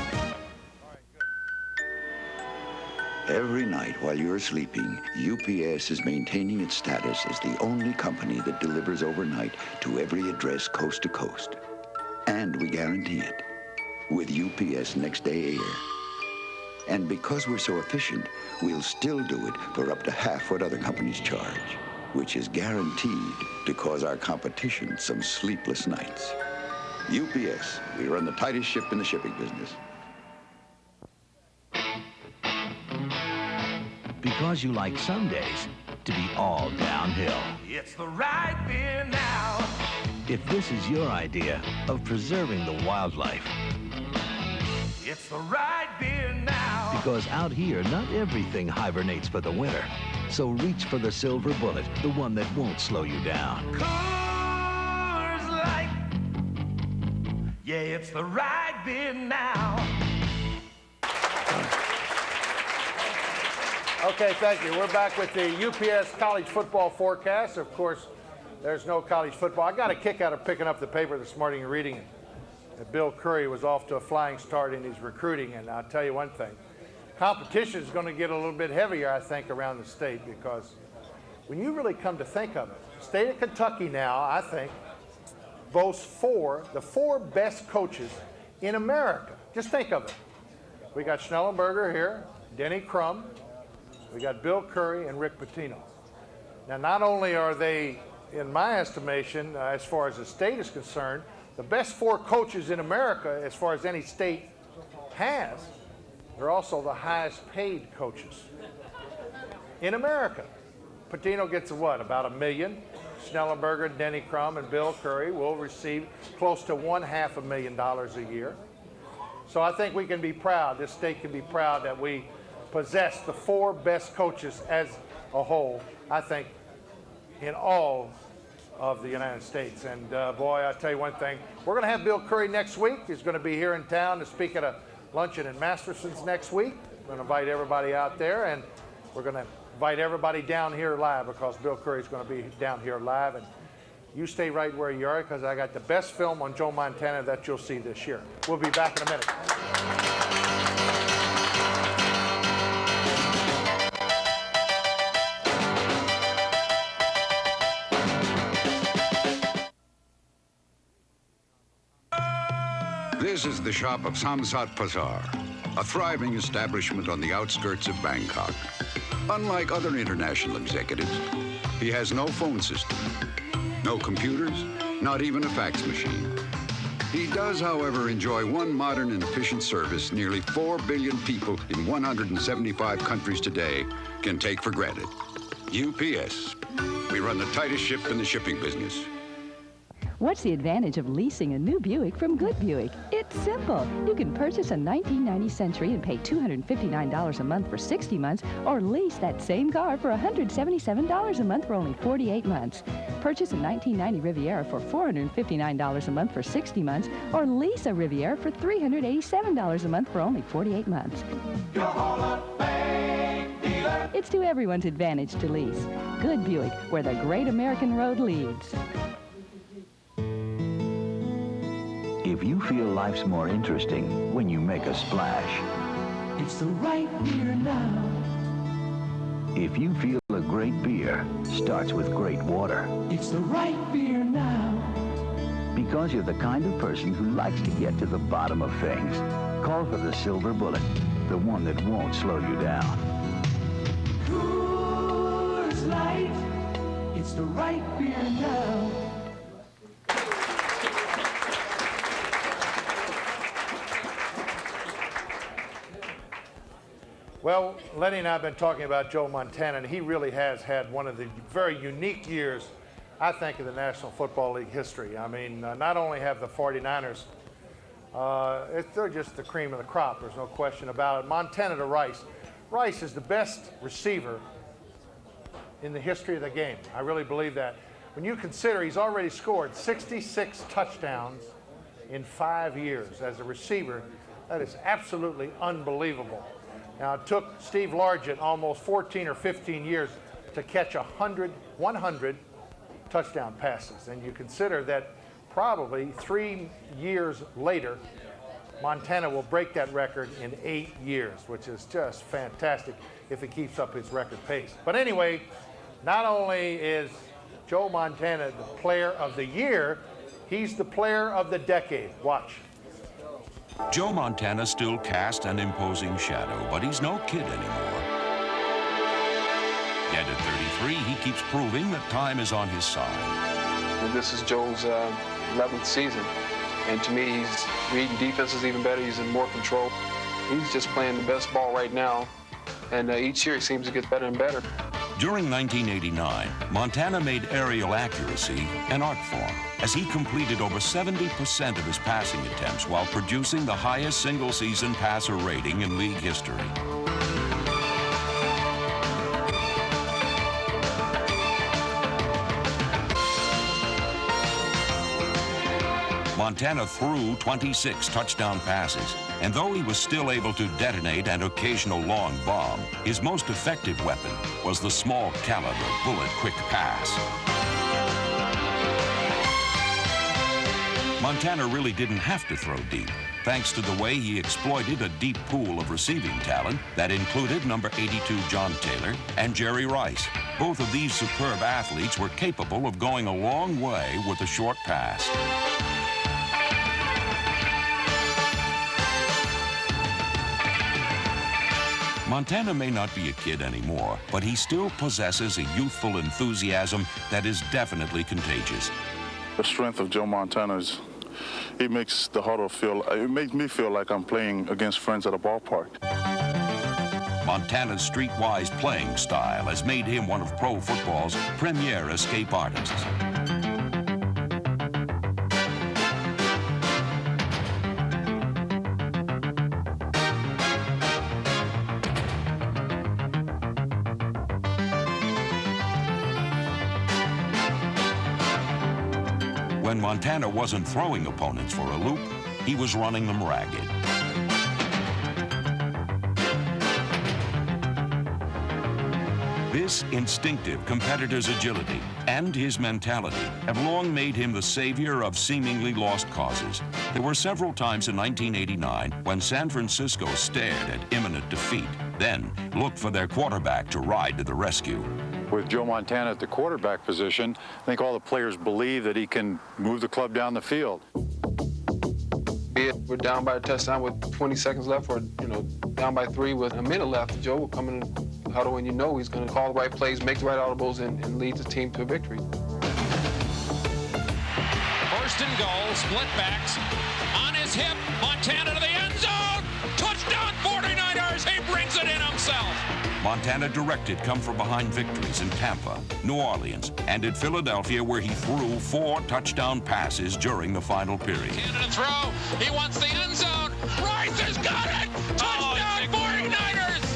Every night while you're sleeping, UPS is maintaining its status as the only company that delivers overnight to every address coast to coast. And we guarantee it with UPS Next Day Air. And because we're so efficient, we'll still do it for up to half what other companies charge, which is guaranteed to cause our competition some sleepless nights. UPS, we run the tightest ship in the shipping business. Because you like some days to be all downhill. It's the right beer now. If this is your idea of preserving the wildlife. It's the right beer now. Because out here, not everything hibernates for the winter. So reach for the silver bullet, the one that won't slow you down. Coors Light. Yeah, it's the right beer now. Okay, thank you. We're back with the UPS college football forecast. Of course, there's no college football. I got a kick out of picking up the paper this morning and reading it. That Bill Curry was off to a flying start in his recruiting, and I'll tell you one thing. Competition is going to get a little bit heavier, I think, around the state, because when you really come to think of it, the state of Kentucky now, I think, boasts the four best coaches in America. Just think of it. We got Schnellenberger here, Denny Crum, we got Bill Curry and Rick Pitino. Now, not only are they, in my estimation, as far as the state is concerned, the best 4 coaches in America as far as any state has, they're also the highest paid coaches in America. Pitino gets what, about $1 million? Schnellenberger, Denny Crum, and Bill Curry will receive close to $500,000 a year. So I think we can be proud, this state can be proud that we possess the 4 best coaches as a whole, I think, in all of the United States. And boy, I'll tell you one thing, we're going to have Bill Curry next week. He's going to be here in town to speak at a luncheon in Masterson's next week. We're going to invite everybody out there, and we're going to invite everybody down here live, because Bill Curry's going to be down here live. And you stay right where you are, because I got the best film on Joe Montana that you'll see this year. We'll be back in a minute. This is the shop of Samsat Bazaar, a thriving establishment on the outskirts of Bangkok. Unlike other international executives, he has no phone system, no computers, not even a fax machine. He does, however, enjoy one modern and efficient service nearly 4 billion people in 175 countries today can take for granted. UPS. We run the tightest ship in the shipping business. What's the advantage of leasing a new Buick from Good Buick? It's simple. You can purchase a 1990 Century and pay $259 a month for 60 months, or lease that same car for $177 a month for only 48 months. Purchase a 1990 Riviera for $459 a month for 60 months, or lease a Riviera for $387 a month for only 48 months. It's to everyone's advantage to lease. Good Buick, where the great American road leads. If you feel life's more interesting when you make a splash, It's the right beer now. if you feel a great beer starts with great water, It's the right beer now. because you're the kind of person who likes to get to the bottom of things, call for the Silver Bullet, the one that won't slow you down. Coors Light. It's the right beer now. Well, Lenny and I have been talking about Joe Montana, and he really has had one of the very unique years, I think, in the National Football League history. I mean, not only have the 49ers, they're just the cream of the crop, there's no question about it. Montana to Rice. Rice is the best receiver in the history of the game. I really believe that. When you consider he's already scored 66 touchdowns in 5 years as a receiver, that is absolutely unbelievable. Now, it took Steve Largent almost 14 or 15 years to catch 100 touchdown passes. And you consider that probably 3 years later, Montana will break that record in 8 years, which is just fantastic if he keeps up his record pace. But anyway, not only is Joe Montana the player of the year, he's the player of the decade. Watch. Joe Montana still casts an imposing shadow, but he's no kid anymore. Yet at 33, he keeps proving that time is on his side. This is Joe's 11th season, and to me, he's reading defenses even better. He's in more control. He's just playing the best ball right now, and each year he seems to get better and better. During 1989, Montana made aerial accuracy an art form, as he completed over 70% of his passing attempts while producing the highest single-season passer rating in league history. Montana threw 26 touchdown passes, and though he was still able to detonate an occasional long bomb, his most effective weapon was the small caliber bullet-quick pass. Montana really didn't have to throw deep, thanks to the way he exploited a deep pool of receiving talent that included number 82 John Taylor and Jerry Rice. Both of these superb athletes were capable of going a long way with a short pass. Montana may not be a kid anymore, but he still possesses a youthful enthusiasm that is definitely contagious. The strength of Joe Montana is, it makes the huddle feel, it makes me feel like I'm playing against friends at a ballpark. Montana's streetwise playing style has made him one of pro football's premier escape artists. When Montana wasn't throwing opponents for a loop, he was running them ragged. This instinctive competitor's agility and his mentality have long made him the savior of seemingly lost causes. There were several times in 1989 when San Francisco stared at imminent defeat, then looked for their quarterback to ride to the rescue. With Joe Montana at the quarterback position, I think all the players believe that he can move the club down the field. Be it we're down by a touchdown with 20 seconds left, or down by 3 with a minute left. Joe will come in the huddle, and he's going to call the right plays, make the right audibles, and lead the team to a victory. First and goal, split backs, on his hip, Montana to the end zone, touchdown 49ers, he brings it in himself. Montana directed come-from-behind victories in Tampa, New Orleans, and at Philadelphia, where he threw 4 touchdown passes during the final period. Montana to throw, he wants the end zone, Rice has got it, touchdown 49ers!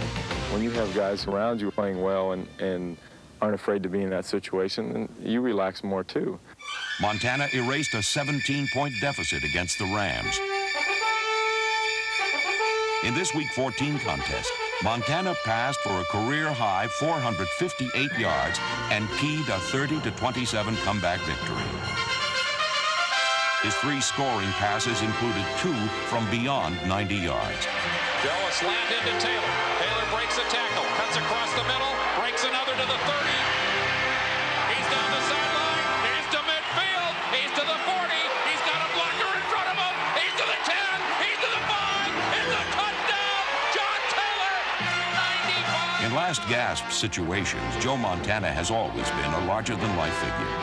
When you have guys around you playing well and aren't afraid to be in that situation, then you relax more too. Montana erased a 17-point deficit against the Rams. In this Week 14 contest, Montana passed for a career-high 458 yards and keyed a 30-27 comeback victory. His 3 scoring passes included 2 from beyond 90 yards. Joe, a slant into Taylor. Taylor breaks a tackle, cuts across the middle, breaks another to the 30. He's down the sideline. He's to midfield. He's to the 40. He's got a blocker in front of him. He's to the 10. He's to the 5. It's a touchdown. John Taylor, 95. In last gasp situations, Joe Montana has always been a larger-than-life figure.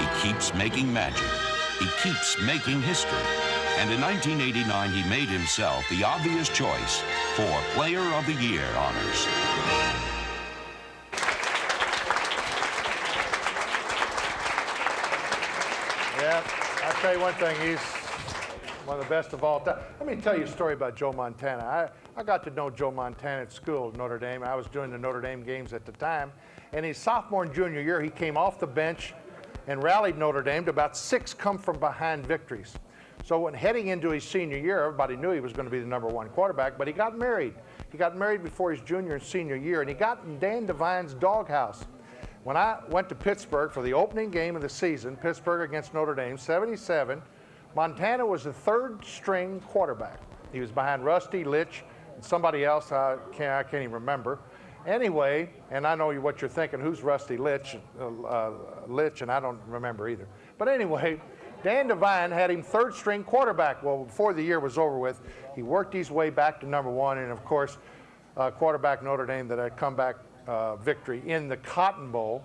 He keeps making magic. He keeps making history. And in 1989, he made himself the obvious choice for Player of the Year honors. Yeah, I'll tell you one thing, he's one of the best of all time. Let me tell you a story about Joe Montana. I got to know Joe Montana at school at Notre Dame. I was doing the Notre Dame games at the time. And his sophomore and junior year, he came off the bench and rallied Notre Dame to about 6 come-from-behind victories. So when heading into his senior year, everybody knew he was going to be the #1 quarterback, but he got married. He got married before his junior and senior year, and he got in Dan Devine's doghouse. When I went to Pittsburgh for the opening game of the season, Pittsburgh against Notre Dame, 77, Montana was the 3rd-string quarterback. He was behind Rusty, Litch, and somebody else I can't even remember. Anyway, and I know what you're thinking, who's Rusty Litch? Litch, and I don't remember either. But anyway, Dan Devine had him 3rd-string quarterback. Well, before the year was over with, he worked his way back to #1, and of course, quarterback Notre Dame that had comeback victory in the Cotton Bowl,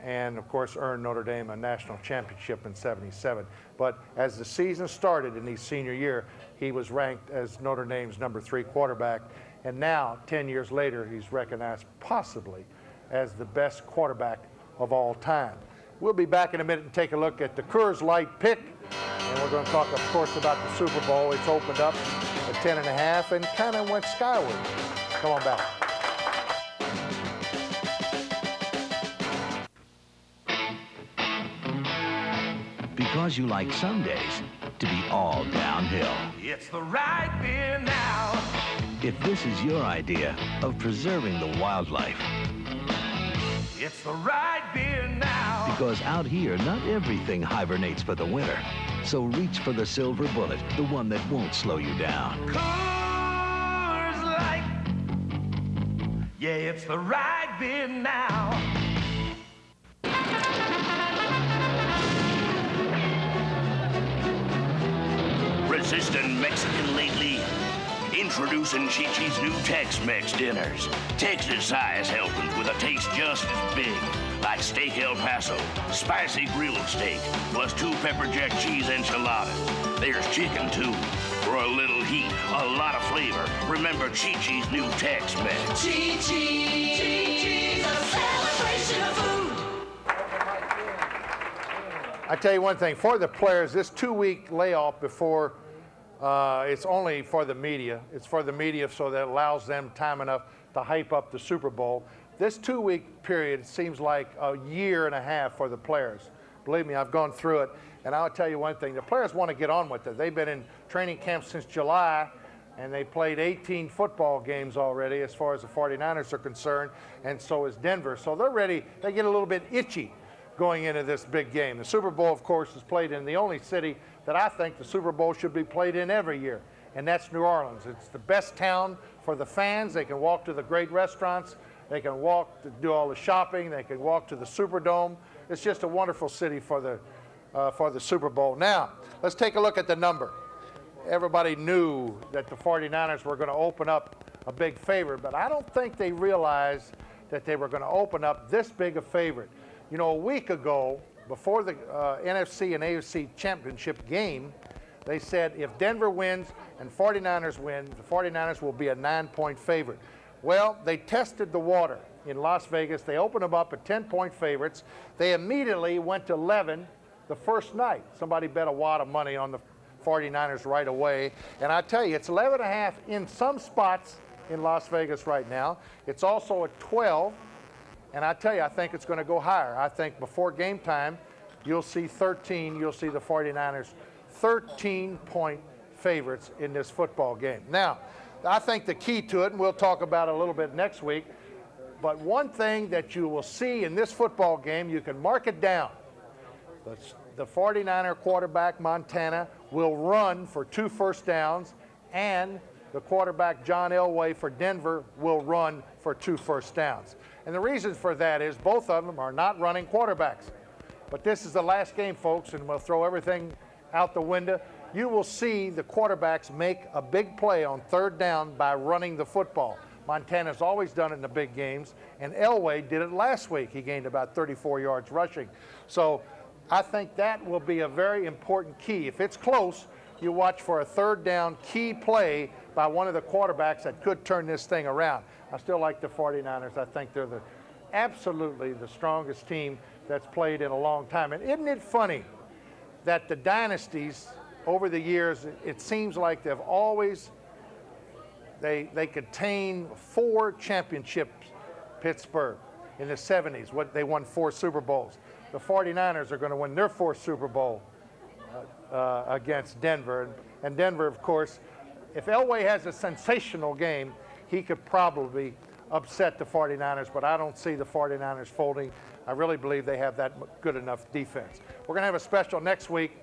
and of course earned Notre Dame a national championship in '77. But as the season started in his senior year, he was ranked as Notre Dame's #3 quarterback, and now, 10 years later, he's recognized possibly as the best quarterback of all time. We'll be back in a minute and take a look at the Coors Light pick, and we're going to talk, of course, about the Super Bowl. It's opened up at 10.5 and kind of went skyward. Come on back. Because you like some days to be all downhill. It's the right beer now. If this is your idea of preserving the wildlife. It's the right beer now. Because out here, not everything hibernates for the winter. So reach for the silver bullet, the one that won't slow you down. Coors Light. Yeah, it's the right beer now. Resistant Mexican lately? Introducing Chi-Chi's new Tex-Mex dinners. Texas-size helpings with a taste just as big. Like steak El Paso, spicy grilled steak, plus 2 pepper jack cheese enchiladas. There's chicken, too. For a little heat, a lot of flavor. Remember Chi-Chi's new Tex-Mex. Chi-Chi's, a celebration of food. I tell you one thing, for the players, this 2-week layoff before, it's only for the media. It's for the media so that it allows them time enough to hype up the Super Bowl. This 2-week period seems like a year and a half for the players. Believe me, I've gone through it, and I'll tell you one thing. The players want to get on with it. They've been in training camp since July, and they played 18 football games already as far as the 49ers are concerned, and so is Denver. So they're ready. They get a little bit itchy going into this big game. The Super Bowl, of course, is played in the only city that I think the Super Bowl should be played in every year, and that's New Orleans. It's the best town for the fans. They can walk to the great restaurants. They can walk to do all the shopping. They can walk to the Superdome. It's just a wonderful city for the Super Bowl. Now, let's take a look at the number. Everybody knew that the 49ers were going to open up a big favorite, but I don't think they realized that they were going to open up this big a favorite. You know, a week ago, before the NFC and AFC championship game, they said if Denver wins and 49ers win, the 49ers will be a 9-point favorite. Well, they tested the water in Las Vegas. They opened them up at 10-point favorites. They immediately went to 11 the first night. Somebody bet a wad of money on the 49ers right away. And I tell you, it's 11.5 in some spots in Las Vegas right now. It's also at 12. And I tell you, I think it's going to go higher. I think before game time, you'll see 13. You'll see the 49ers 13-point favorites in this football game. Now, I think the key to it, and we'll talk about it a little bit next week, but one thing that you will see in this football game, you can mark it down. The 49er quarterback, Montana, will run for 2 first downs, and the quarterback, John Elway, for Denver, will run for 2 first downs. And the reason for that is both of them are not running quarterbacks. But this is the last game, folks, and we'll throw everything out the window. You will see the quarterbacks make a big play on 3rd down by running the football. Montana's always done it in the big games, and Elway did it last week. He gained about 34 yards rushing. So I think that will be a very important key. If it's close, you watch for a 3rd down key play by one of the quarterbacks that could turn this thing around. I still like the 49ers. I think they're absolutely the strongest team that's played in a long time. And isn't it funny that the dynasties over the years, it seems like they've always, they contain 4 championships. Pittsburgh in the 70s, they won 4 Super Bowls. The 49ers are going to win their 4th Super Bowl against Denver. And Denver, of course, if Elway has a sensational game, he could probably upset the 49ers, but I don't see the 49ers folding. I really believe they have that good enough defense. We're going to have a special next week,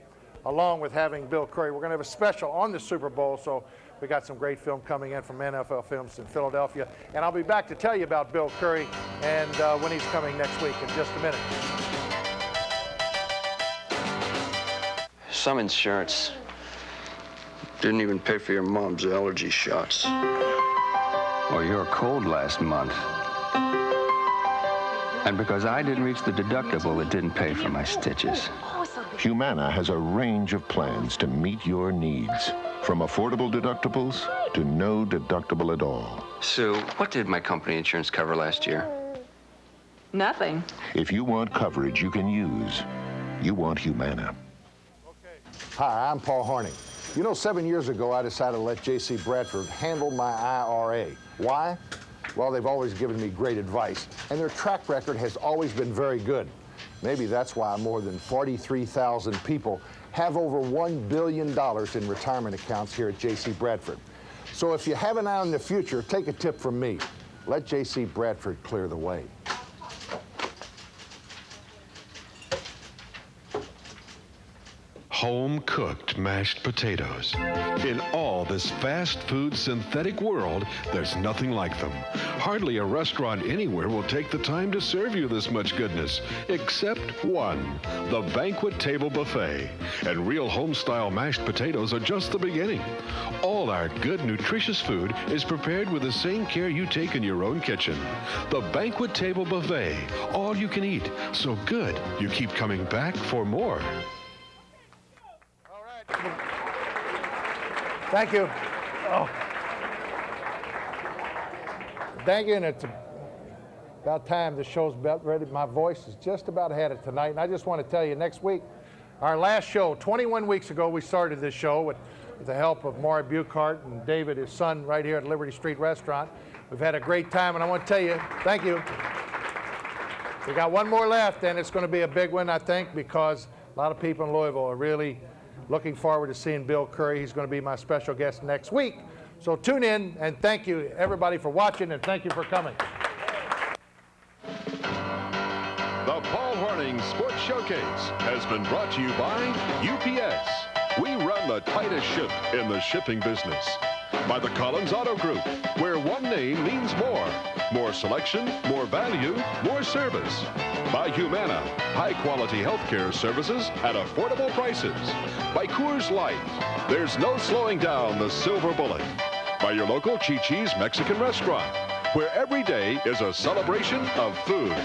along with having Bill Curry. We're going to have a special on the Super Bowl, so we got some great film coming in from NFL Films in Philadelphia. And I'll be back to tell you about Bill Curry and when he's coming next week in just a minute. Some insurance didn't even pay for your mom's allergy shots. Or your cold last month. And because I didn't reach the deductible, it didn't pay for my stitches. Humana has a range of plans to meet your needs. From affordable deductibles to no deductible at all. Sue, what did my company insurance cover last year? Nothing. If you want coverage you can use, you want Humana. Hi, I'm Paul Hornung. You know, 7 years ago, I decided to let J.C. Bradford handle my IRA. Why? Well, they've always given me great advice, and their track record has always been very good. Maybe that's why more than 43,000 people have over $1 billion in retirement accounts here at J.C. Bradford. So if you have an eye on the future, take a tip from me. Let J.C. Bradford clear the way. Home-cooked mashed potatoes. In all this fast food synthetic world, there's nothing like them. Hardly a restaurant anywhere will take the time to serve you this much goodness, except one, the Banquet Table Buffet. And real home-style mashed potatoes are just the beginning. All our good, nutritious food is prepared with the same care you take in your own kitchen. The Banquet Table Buffet, all you can eat, so good you keep coming back for more. Thank you. Oh. Thank you, and it's about time. The show's about ready. My voice is just about had it tonight, and I just want to tell you, next week, our last show, 21 weeks ago, we started this show with the help of Maury Buchart and David, his son, right here at Liberty Street Restaurant. We've had a great time, and I want to tell you, thank you. We got one more left, and it's going to be a big one, I think, because a lot of people in Louisville are really looking forward to seeing Bill Curry. He's going to be my special guest next week. So tune in, and thank you, everybody, for watching, and thank you for coming. The Paul Hornung Sports Showcase has been brought to you by UPS. We run the tightest ship in the shipping business. By the Collins Auto Group, where one name means more. More selection, more value, more service. By Humana, high-quality healthcare services at affordable prices. By Coors Light, there's no slowing down the silver bullet. By your local Chi-Chi's Mexican restaurant, where every day is a celebration of food.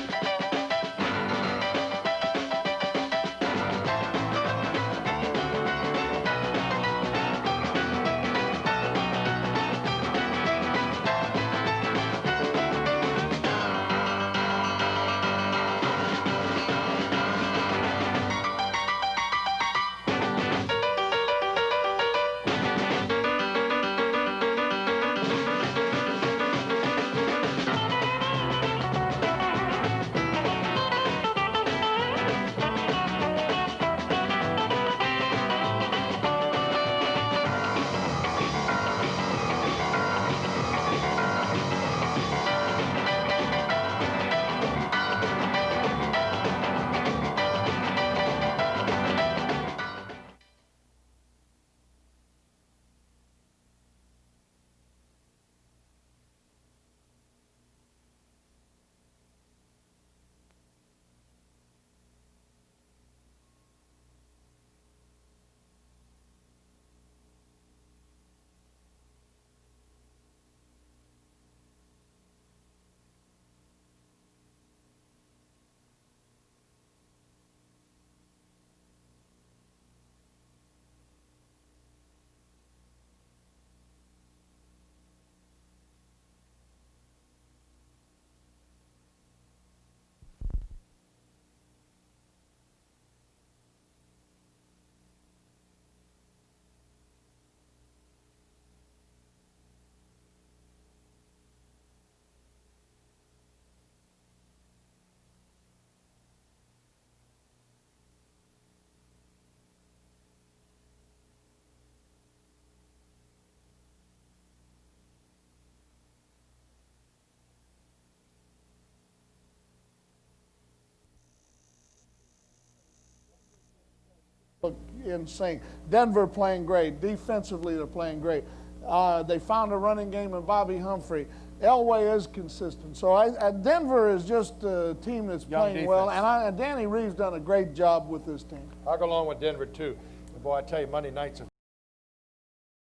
In sync. Denver playing great. Defensively, they're playing great. They found a running game in Bobby Humphrey. Elway is consistent. So Denver is just a team that's playing well, and Danny Reeves done a great job with this team. I'll go along with Denver, too. Boy, I tell you, Monday night's a